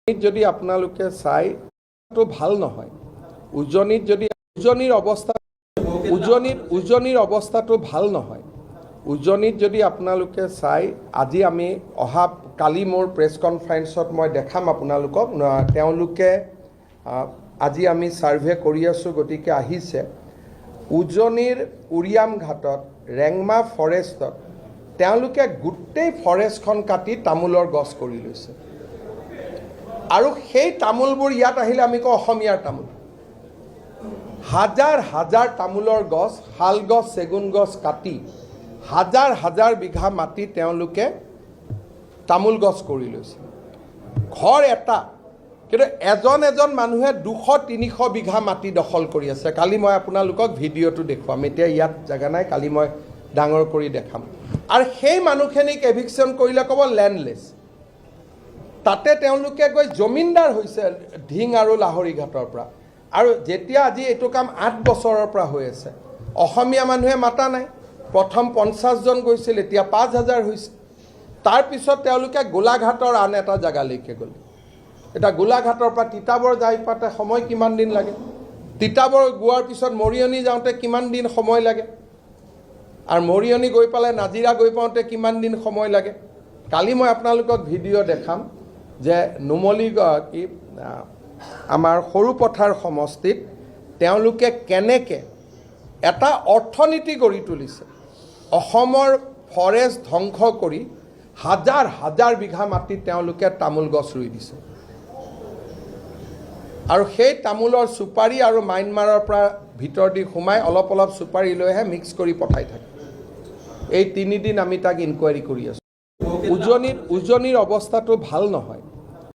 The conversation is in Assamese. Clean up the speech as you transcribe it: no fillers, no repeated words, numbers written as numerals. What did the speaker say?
যদি আপোনালোকে চাই তো ভাল নহয় উজনিত যদি উজনিৰ অৱস্থাটো ভাল নহয় উজনিত যদি আপোনালোকে চাই আজি আমি অহা কালি মোৰ প্ৰেছ কনফাৰেন্সত মই দেখাম আপোনালোকক তেওঁলোকে আজি আমি সাৰ্ভে কৰি আছো গতিকে আহিছে উজনিৰ উৰিয়াম ঘাটত ৰেংমা ফৰেষ্টত তেওঁলোকে গোটেই ফৰেষ্টখন কাটি তামোলৰ গছ কৰি লৈছে আৰু সেই তামোলবোৰ ইয়াত আহিলে আমি কওঁ অসমীয়াৰ তামোল হাজাৰ হাজাৰ তামোলৰ গছ শাল গছ চেগুন গছ কাটি হাজাৰ হাজাৰ বিঘা মাটি তেওঁলোকে তামোল গছ কৰি লৈছে ঘৰ এটা কিন্তু এজন এজন মানুহে 200-300 বিঘা মাটি দখল কৰি আছে কালি মই আপোনালোকক ভিডিঅ'টো দেখুৱাম এতিয়া ইয়াত জাগা নাই কালি মই ডাঙৰ কৰি দেখাম আৰু সেই মানুহখিনিক এভিকশ্যন কৰিলে ক'ব ল্যান্ডলেছ তাতে তেওঁলোকে গৈ জমিনদাৰ হৈছে ঢিং আৰু লাহৰি ঘাটৰ পৰা আৰু যেতিয়া আজি এইটো কাম 8 বছৰৰ পৰা হৈ আছে অসমীয়া মানুহে মাতা নাই প্ৰথম 50 জন গৈছিল এতিয়া 5000 হৈছে তাৰ পিছত তেওঁলোকে গোলাঘাটৰ আন এটা জাগালৈকে গ'ল এটা গোলাঘাটৰ পৰা তিতাবৰ যাই পাতে সময় কিমান দিন লাগে তিতাবৰ গোৱাৰ পিছত মৰিয়নি যাওঁতে কিমান দিন সময় লাগে আৰু মৰিয়নি গৈ পালে নাজিৰা গৈ পাওঁতে কিমান দিন সময় লাগে কালি মই আপোনালোকক ভিডিঅ' দেখাম যে নুমলী কি আমাৰ সৰুপথাৰ সমষ্টিত তেওঁলোকে কেনেকৈ এটা অৰ্থনীতি গঢ়ি তুলিছে অসমৰ ফৰেষ্ট ধ্বংস কৰি হাজাৰ হাজাৰ বিঘা মাটিত তেওঁলোকে তামোল গছ ৰুই দিছে আৰু সেই তামোলৰ চুপাৰি আৰু মাইনমাৰৰ পৰা ভিতৰ দি সোমাই অলপ অলপ চুপাৰি লৈহে মিক্স কৰি পঠাই থাকে এই 3 দিন আমি তাক ইনকুৱাৰী কৰি আছোঁ উজনিৰ অৱস্থাটো ভাল নহয়